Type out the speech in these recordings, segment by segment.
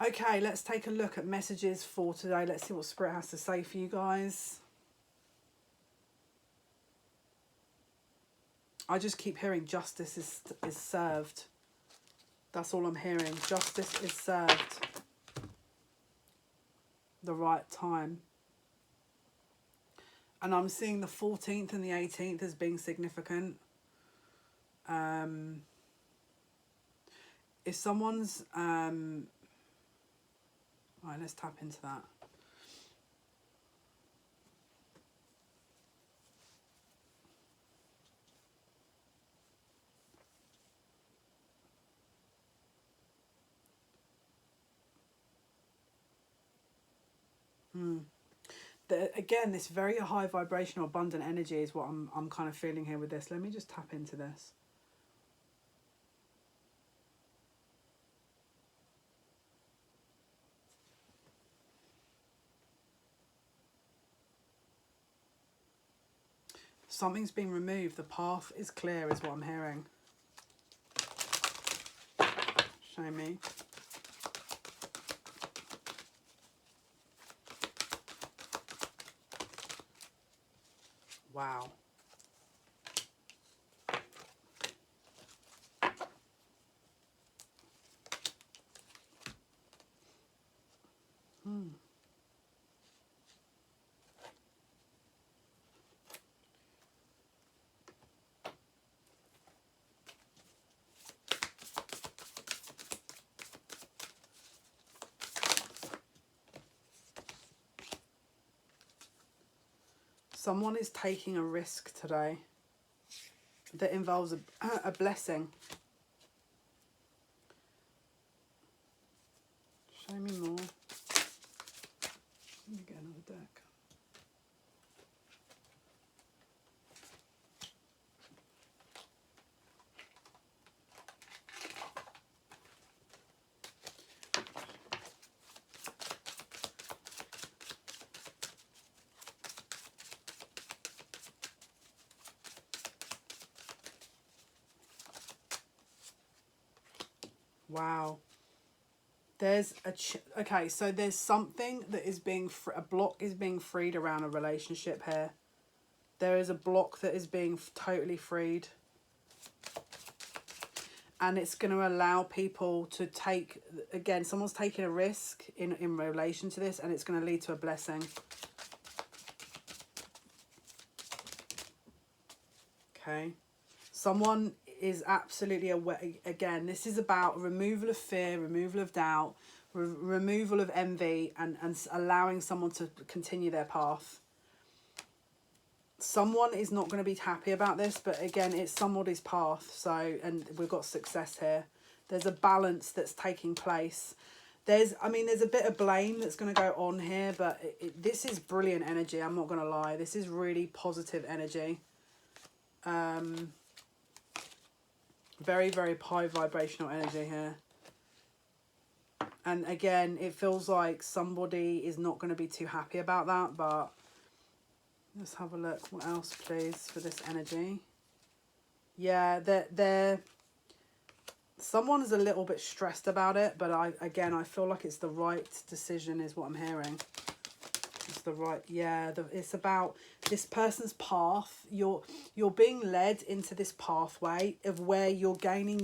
Okay, let's take a look at messages for today. Let's see what Spirit has to say for you guys. I just keep hearing justice is served. That's all I'm hearing. Justice is served. The right time. And I'm seeing the 14th and the 18th as being significant. If someone's... right, let's tap into that. Again, this very high vibrational abundant energy is what I'm kind of feeling here with this. Let me just tap into this. Something's been removed. The path is clear is what I'm hearing. Show me. Wow. Someone is taking a risk today that involves a blessing. Show me more. Let me get another deck. Wow. There's okay, so there's something that is being a block is being freed around a relationship here. There is a block that is being totally freed. And it's going to allow people to take, again, someone's taking a risk in relation to this, and it's going to lead to a blessing. Okay. Someone is absolutely aware. Again, this is about removal of fear, removal of doubt, removal of envy, and allowing someone to continue their path. Someone is not going to be happy about this, but again, it's somebody's path. So, and we've got success here. There's a balance that's taking place. There's a bit of blame that's going to go on here, but this is brilliant energy. I'm not going to lie. This is really positive energy. Very, very high vibrational energy here. And again, it feels like somebody is not going to be too happy about that, but let's have a look. What else, please, for this energy? Yeah, someone's a little bit stressed about it, but I feel like it's the right decision is what I'm hearing. It's the right, yeah, it's about this person's path. You're being led into this pathway of where you're gaining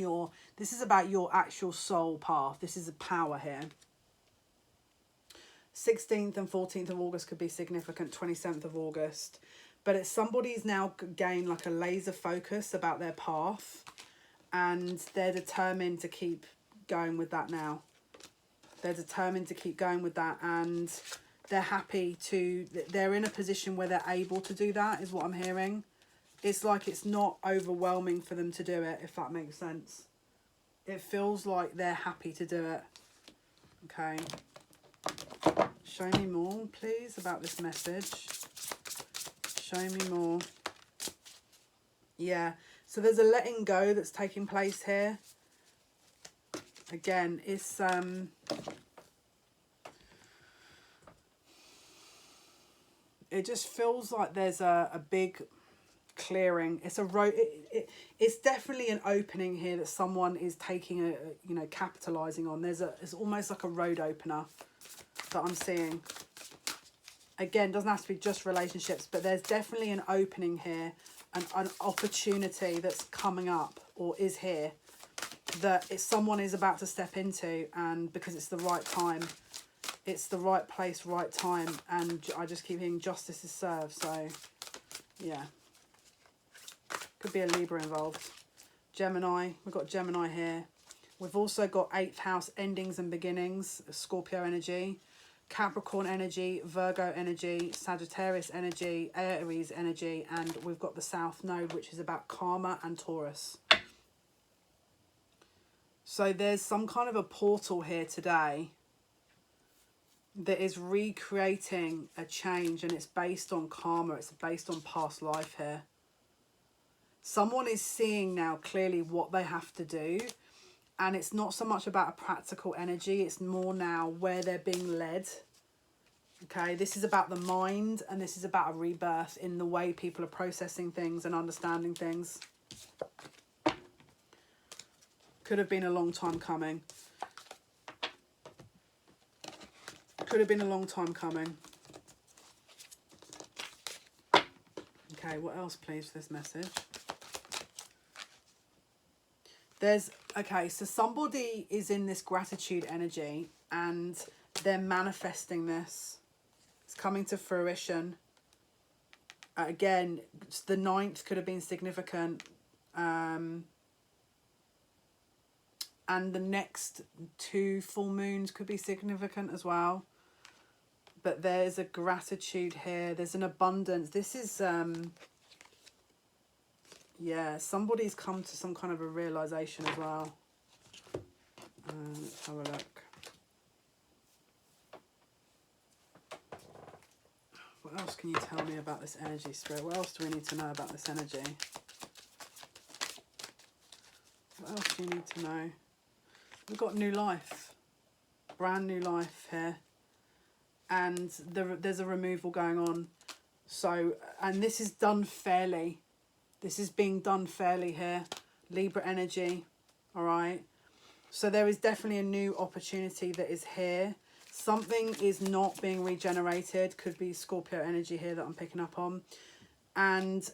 this is about your actual soul path. This is a power here. 16th and 14th of August could be significant, 27th of August. But it's somebody's now gained like a laser focus about their path, and they're determined to keep going with that now. They're determined to keep going with that, and they're happy to, they're in a position where they're able to do that, is what I'm hearing. It's like it's not overwhelming for them to do it, if that makes sense. It feels like they're happy to do it. Okay. Show me more, please, about this message. Show me more. Yeah. So there's a letting go that's taking place here. Again, it's... it just feels like there's a big clearing. It's a road. It's definitely an opening here that someone is taking a, you know, capitalizing on. It's almost like a road opener that I'm seeing. Again, doesn't have to be just relationships, but there's definitely an opening here, an opportunity that's coming up or is here that someone is about to step into, and because it's the right time, it's the right place, right time, and I just keep hearing justice is served. So yeah, could be a Libra involved. Gemini, we've got Gemini here. We've also got 8th house endings and beginnings, Scorpio energy, Capricorn energy, Virgo energy, Sagittarius energy, Aries energy, and we've got the South Node, which is about karma and Taurus. So there's some kind of a portal here today that is recreating a change, and it's based on karma. It's based on past life here. Someone is seeing now clearly what they have to do, and it's not so much about a practical energy. It's more now where they're being led. Okay, this is about the mind, and this is about a rebirth in the way people are processing things and understanding things. Could have been a long time coming. Could have been a long time coming. Okay, what else, please, for this message? Okay, so somebody is in this gratitude energy and they're manifesting this. It's coming to fruition. Again, the 9th could have been significant. And the next 2 full moons could be significant as well. But there's a gratitude here. There's an abundance. This is, yeah, somebody's come to some kind of a realization as well. Let's have a look. What else can you tell me about this energy, Spirit? What else do we need to know about this energy? What else do you need to know? We've got new life. Brand new life here. And there's a removal going on. So, and this is done fairly. This is being done fairly here. Libra energy. All right. So there is definitely a new opportunity that is here. Something is not being regenerated. Could be Scorpio energy here that I'm picking up on. And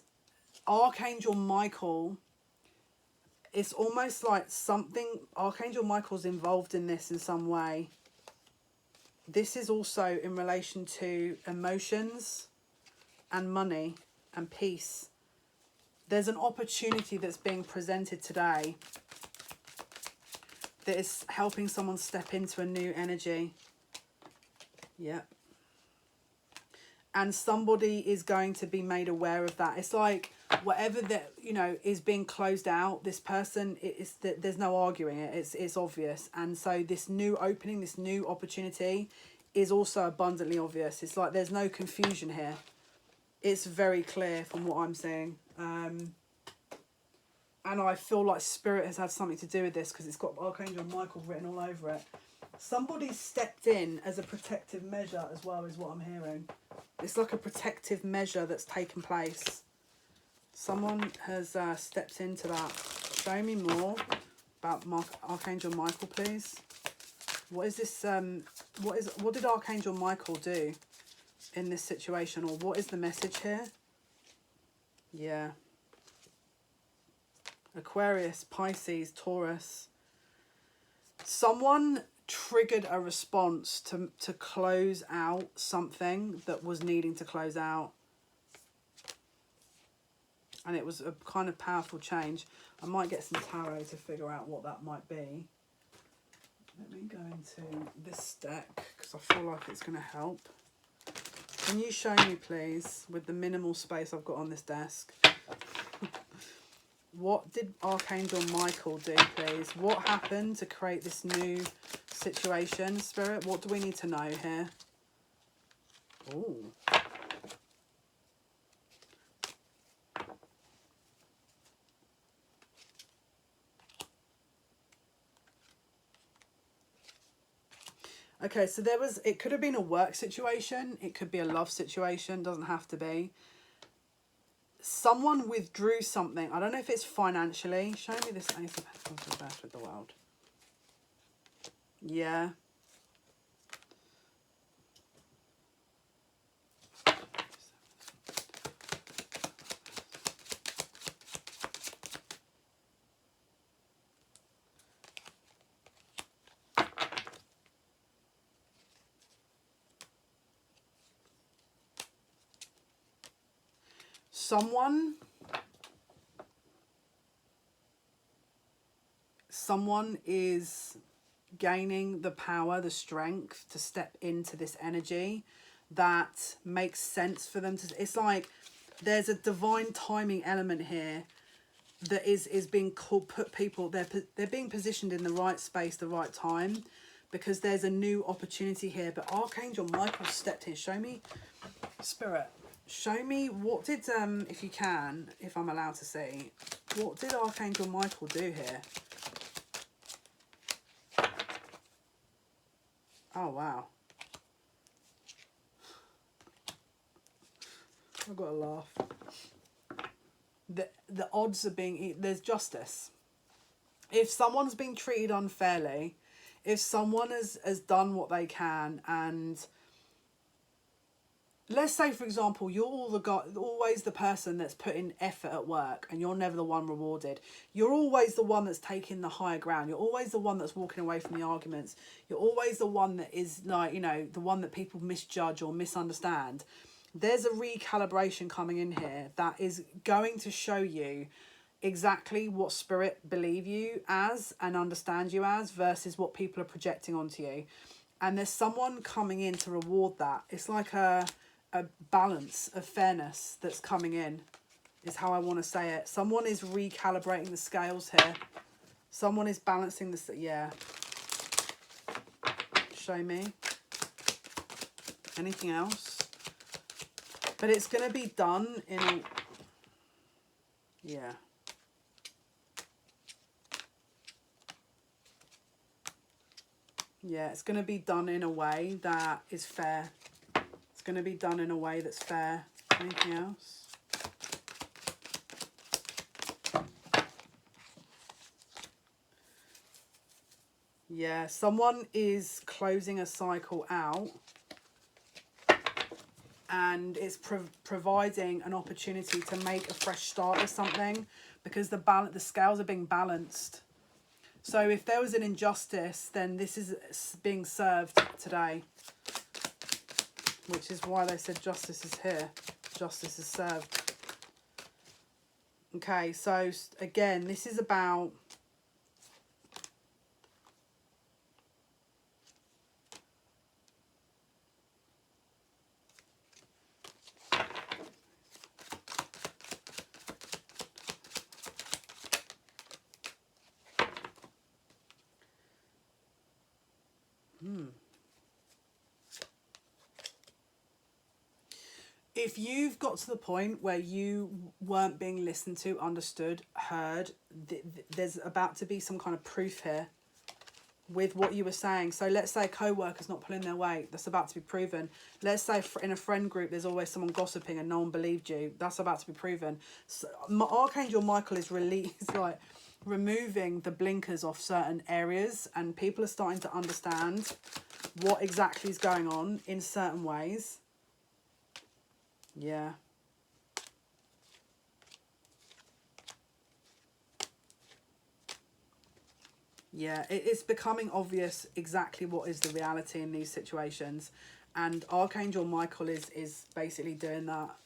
Archangel Michael, it's almost like Archangel Michael's involved in this in some way. This is also in relation to emotions and money and peace. There's an opportunity that's being presented today that is helping someone step into a new energy. Yeah. And somebody is going to be made aware of that. It's like whatever that, you know, is being closed out, this person, there's no arguing it. It's obvious. And so this new opening, this new opportunity is also abundantly obvious. It's like there's no confusion here. It's very clear from what I'm seeing. And I feel like Spirit has had something to do with this because it's got Archangel Michael written all over it. Somebody stepped in as a protective measure as well, is what I'm hearing. It's like a protective measure that's taken place. Someone has stepped into that. Show me more about Archangel Michael, please. What is this? What did Archangel Michael do in this situation, or what is the message here? Yeah. Aquarius, Pisces, Taurus. Someone triggered a response to close out something that was needing to close out. And it was a kind of powerful change. I might get some tarot to figure out what that might be. Let me go into this deck because I feel like it's going to help. Can you show me, please, with the minimal space I've got on this desk? What did Archangel Michael do, please? What happened to create this new situation, Spirit? What do we need to know here? Ooh. Okay, so it could have been a work situation. It could be a love situation. Doesn't have to be. someone withdrew something. I don't know if it's financially. Show me this Ace of Pentacles reversed with the World. Yeah. Someone is gaining the power, the strength to step into this energy that makes sense for them to. It's like there's a divine timing element here that is being called, put people, they're being positioned in the right space, the right time, because there's a new opportunity here. But Archangel Michael stepped in. Show me, Spirit, show me what did, if you can, if I'm allowed to see, what did Archangel Michael do here? Oh, wow. I've got to laugh. The odds are being, there's justice. If someone's been treated unfairly, if someone has done what they can, and let's say, for example, you're always the person that's putting effort at work and you're never the one rewarded. You're always the one that's taking the higher ground. You're always the one that's walking away from the arguments. You're always the one that is like, you know, the one that people misjudge or misunderstand. There's a recalibration coming in here that is going to show you exactly what Spirit believe you as and understand you as versus what people are projecting onto you. And there's someone coming in to reward that. It's like a balance of fairness that's coming in, is how I want to say it. Someone is recalibrating the scales here. Someone is balancing this. Yeah. Show me. Anything else? But it's going to be done in a... Yeah. Yeah, it's going to be done in a way that is fair. It's going to be done in a way that's fair. Anything else? Yeah, someone is closing a cycle out, and it's providing an opportunity to make a fresh start of something, because the scales are being balanced. So if there was an injustice, then this is being served today, which is why they said justice is here. Justice is served. Okay, so again, this is about... If you've got to the point where you weren't being listened to, understood, heard, there's about to be some kind of proof here with what you were saying. So let's say a co-worker's not pulling their weight. That's about to be proven. Let's say in a friend group there's always someone gossiping and no one believed you. That's about to be proven. So Archangel Michael is like removing the blinkers off certain areas, and people are starting to understand what exactly is going on in certain ways. Yeah. Yeah, it's becoming obvious exactly what is the reality in these situations. And Archangel Michael is basically doing that.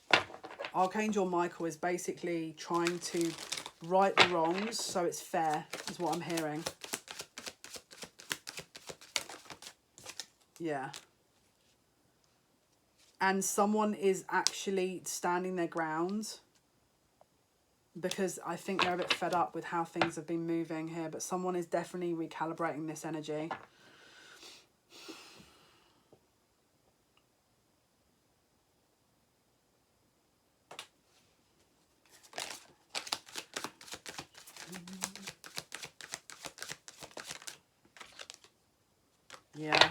Archangel Michael is basically trying to right the wrongs so it's fair, is what I'm hearing. Yeah. And someone is actually standing their ground, because I think they're a bit fed up with how things have been moving here. But someone is definitely recalibrating this energy. Yeah.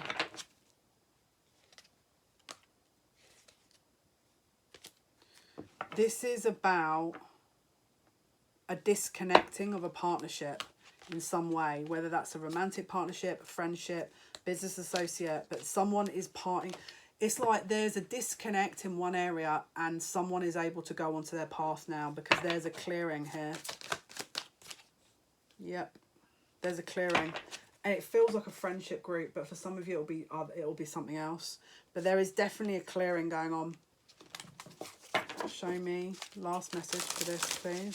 This is about a disconnecting of a partnership in some way, whether that's a romantic partnership, a friendship, business associate, but someone is parting. It's like there's a disconnect in one area and someone is able to go onto their path now because there's a clearing here. Yep, there's a clearing. And it feels like a friendship group, but for some of you it'll be something else. But there is definitely a clearing going on. Show me last message for this, please.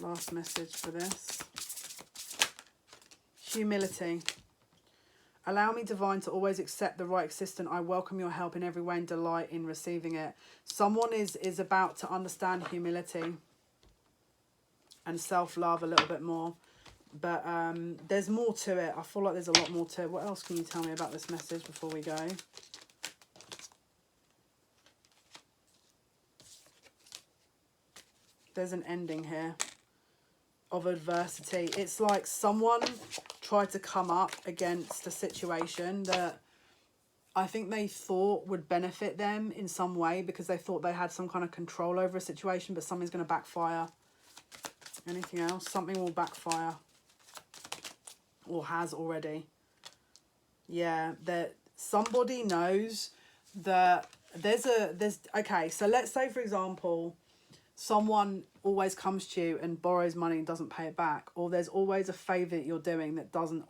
Last message for this. Humility. Allow me, divine, to always accept the right assistant. I welcome your help in every way and delight in receiving it. Someone is about to understand humility and self-love a little bit more. But there's more to it. I feel like there's a lot more to it. What else can you tell me about this message before we go? There's an ending here of adversity. It's like someone tried to come up against a situation that I think they thought would benefit them in some way because they thought they had some kind of control over a situation, but something's going to backfire. Anything else? Something will backfire. Or has already. Yeah, that somebody knows that there's okay, so let's say, for example, someone always comes to you and borrows money and doesn't pay it back, or there's always a favour that you're doing that doesn't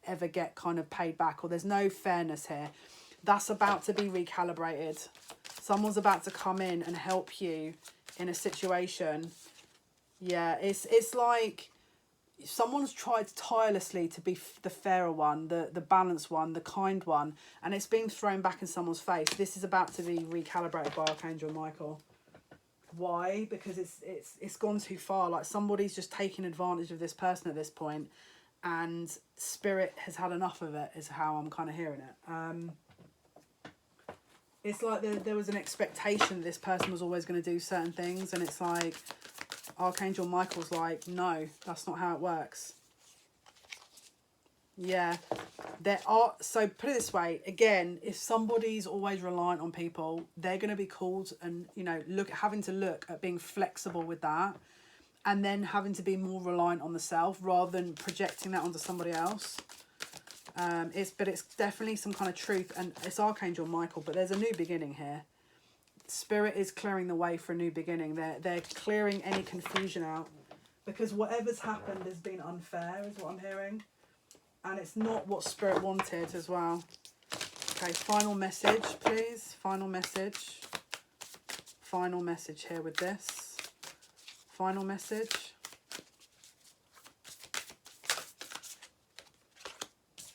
ever get kind of paid back, or there's no fairness here. That's about to be recalibrated. Someone's about to come in and help you in a situation. Yeah, it's like someone's tried tirelessly to be the fairer one, the balanced one, the kind one, and it's been thrown back in someone's face. This is about to be recalibrated by Archangel Michael. Why? Because it's gone too far. Like somebody's just taking advantage of this person at this point, and spirit has had enough of it, is how I'm kind of hearing it. It's like there was an expectation this person was always going to do certain things, and it's like Archangel Michael's like, no, that's not how it works. Yeah, there are, so put it this way, again, if somebody's always reliant on people, they're going to be called and, you know, having to look at being flexible with that, and then having to be more reliant on the self rather than projecting that onto somebody else. But it's definitely some kind of truth, and it's Archangel Michael, but there's a new beginning here. Spirit is clearing the way for a new beginning. They're clearing any confusion out, because whatever's happened has been unfair, is what I'm hearing. And it's not what Spirit wanted as well. Okay, final message, please. Final message. Final message here with this. Final message.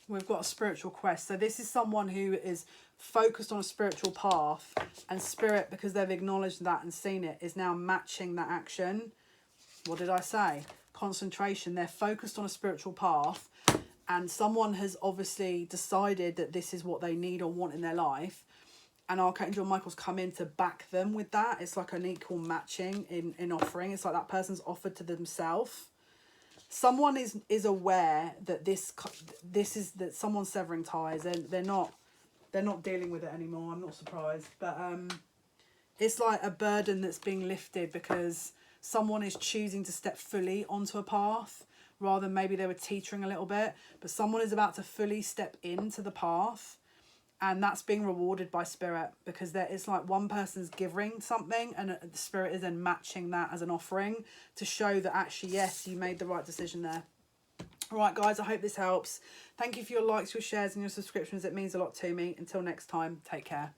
We've got a spiritual quest. So this is someone who is focused on a spiritual path, and Spirit, because they've acknowledged that and seen it, is now matching that action. What did I say? Concentration. They're focused on a spiritual path, and someone has obviously decided that this is what they need or want in their life, and Archangel Michael's come in to back them with that. It's like an equal matching in offering. It's like that person's offered to themselves. Someone is aware that this is that someone's severing ties. They're not dealing with it anymore. I'm not surprised, but it's like a burden that's being lifted because someone is choosing to step fully onto a path rather than maybe they were teetering a little bit, but someone is about to fully step into the path, and that's being rewarded by Spirit, because it's like one person's giving something and the Spirit is then matching that as an offering to show that actually, yes, you made the right decision there. All right, guys, I hope this helps. Thank you for your likes, your shares and your subscriptions. It means a lot to me. Until next time, take care.